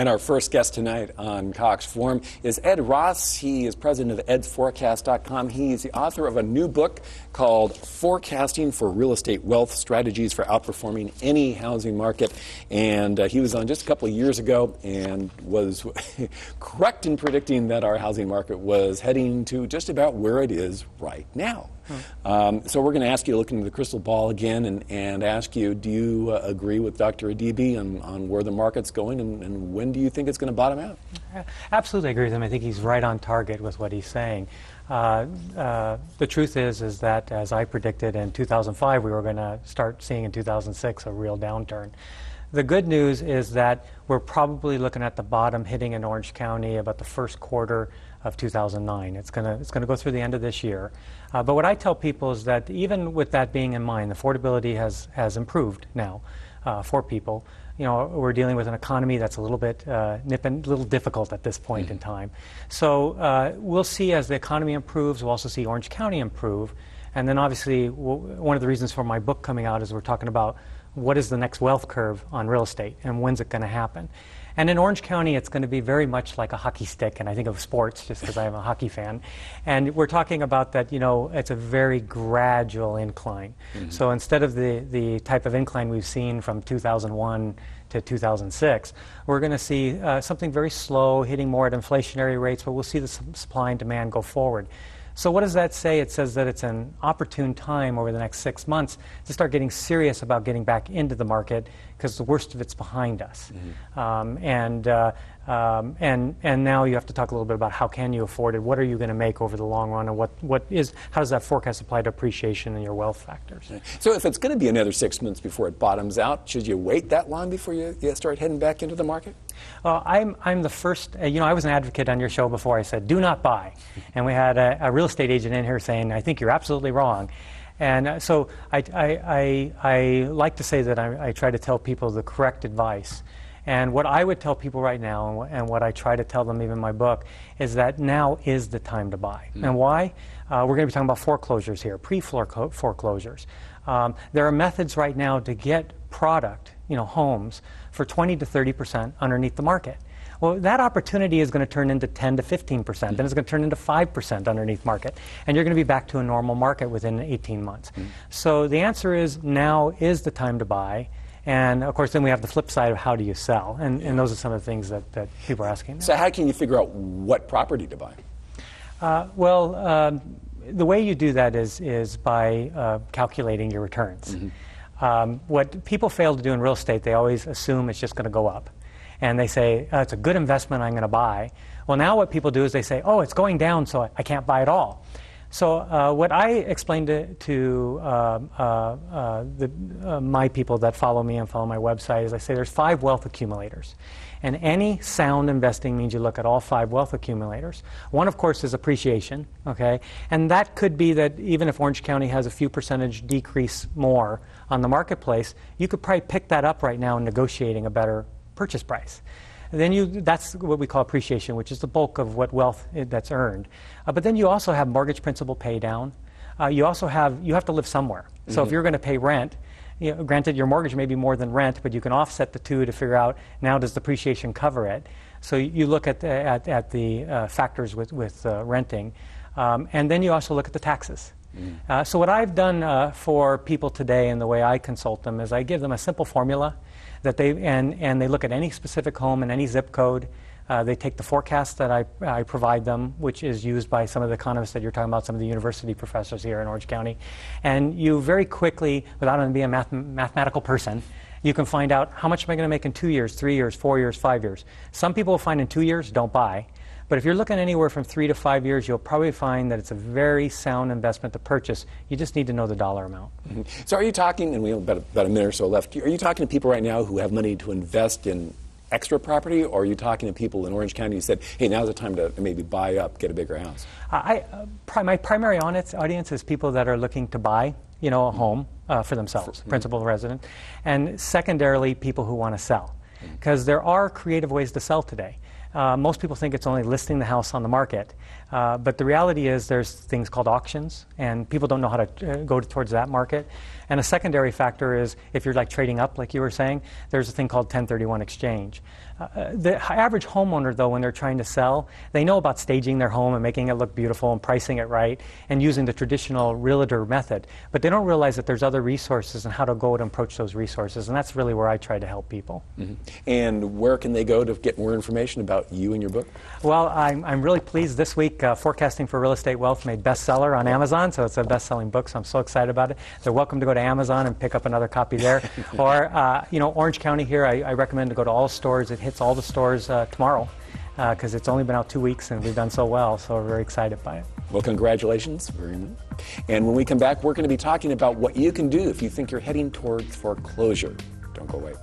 And our first guest tonight on COX Forum is Ed Ross. He is president of edsforecast.com. He's the author of a new book called Forecasting for Real Estate Wealth, Strategies for Outperforming Any Housing Market. And he was on just a couple of years ago and was correct in predicting that our housing market was heading to just about where it is right now. So we're going to ask you to look into the crystal ball again and ask you, do you agree with Dr. Adibi on where the market's going and when do you think it's going to bottom out? Absolutely agree with him. I think he's right on target with what he's saying. The truth is that, as I predicted in 2005, we were going to start seeing in 2006 a real downturn. The good news is that we're probably looking at the bottom hitting in Orange County about the first quarter of 2009. It's going to go through the end of this year. But what I tell people is that even with that being in mind, affordability has improved now for people. You know, we're dealing with an economy that's a little bit a little difficult at this point in time. So we'll see as the economy improves. We'll also see Orange County improve. And then obviously one of the reasons for my book coming out is we're talking about what is the next wealth curve on real estate and when's it going to happen. And in Orange County, it's going to be very much like a hockey stick, and I think of sports just because I'm a hockey fan. And we're talking about that, you know, it's a very gradual incline. So instead of the type of incline we've seen from 2001 to 2006, we're going to see something very slow, hitting more at inflationary rates, but we'll see the supply and demand go forward. So what does that say? It says that it's an opportune time over the next 6 months to start getting serious about getting back into the market because the worst of it's behind us. And now you have to talk a little bit about how can you afford it, what are you going to make over the long run, and how does that forecast apply to appreciation and your wealth factors. So if it's going to be another 6 months before it bottoms out, should you wait that long before you start heading back into the market? I'm the first, you know, I was an advocate on your show before. I said, do not buy. And we had a real estate agent in here saying, I think you're absolutely wrong. And so I like to say that I try to tell people the correct advice. And what I would tell people right now, and what I try to tell them even in my book, is that now is the time to buy. And why? We're going to be talking about foreclosures here, pre-foreclosures. There are methods right now to get product, you know, homes, for 20 to 30% underneath the market. Well, that opportunity is going to turn into 10 to 15%, then it's going to turn into 5% underneath market, and you're going to be back to a normal market within 18 months. So the answer is now is the time to buy. And of course, then we have the flip side of how do you sell, and those are some of the things that people are asking now. So how can you figure out what property to buy? The way you do that is by calculating your returns. What people fail to do in real estate, they always assume it's just going to go up. And they say, it's a good investment, I'm going to buy. Well, now what people do is they say, oh, it's going down, so I can't buy at all. So what I explain to my people that follow me and follow my website is I say there's 5 wealth accumulators. And any sound investing means you look at all 5 wealth accumulators. One, of course, is appreciation, okay? And that could be that even if Orange County has a few percentage decrease more on the marketplace, you could probably pick that up right now in negotiating a better purchase price. And then that's what we call appreciation, which is the bulk of what wealth that's earned. But then you also have mortgage principal pay down. You have to live somewhere. So if you're going to pay rent, you know, granted your mortgage may be more than rent, but you can offset the two to figure out now does depreciation cover it. So you look at the factors with renting, and then you also look at the taxes. So what I've done for people today and the way I consult them is I give them a simple formula that they look at any specific home and any zip code. They take the forecast that I provide them, which is used by some of the economists that you're talking about, some of the university professors here in Orange County. And you very quickly, without having to be a mathematical person, you can find out how much am I going to make in 2 years, 3 years, 4 years, 5 years. Some people will find in 2 years, don't buy. But if you're looking anywhere from 3 to 5 years, you'll probably find that it's a very sound investment to purchase. You just need to know the dollar amount. So are you talking, and we have about a minute or so left, are you talking to people right now who have money to invest in extra property, or are you talking to people in Orange County who said, hey, now's the time to maybe buy up, get a bigger house? My primary audience is people that are looking to buy, you know, a home for themselves, principal resident, and secondarily, people who want to sell. Because there are creative ways to sell today. Most people think it's only listing the house on the market, but the reality is there's things called auctions, and people don't know how to go towards that market. And a secondary factor is if you're like trading up, like you were saying, there's a thing called 1031 exchange. The average homeowner, though, when they're trying to sell, they know about staging their home and making it look beautiful and pricing it right and using the traditional realtor method. But they don't realize that there's other resources and how to go and approach those resources. And that's really where I try to help people. Mm-hmm. And where can they go to get more information about you and your book? Well, I'm really pleased this week. Forecasting for Real Estate Wealth made bestseller on Amazon, so it's a best-selling book, so I'm so excited about it. They're welcome to go to Amazon and pick up another copy there. Or, Orange County here, I recommend to go to all stores. It hits all the stores tomorrow because it's only been out 2 weeks and we've done so well, so we're very excited by it. Well, congratulations. And when we come back, we're going to be talking about what you can do if you think you're heading towards foreclosure. Don't go away.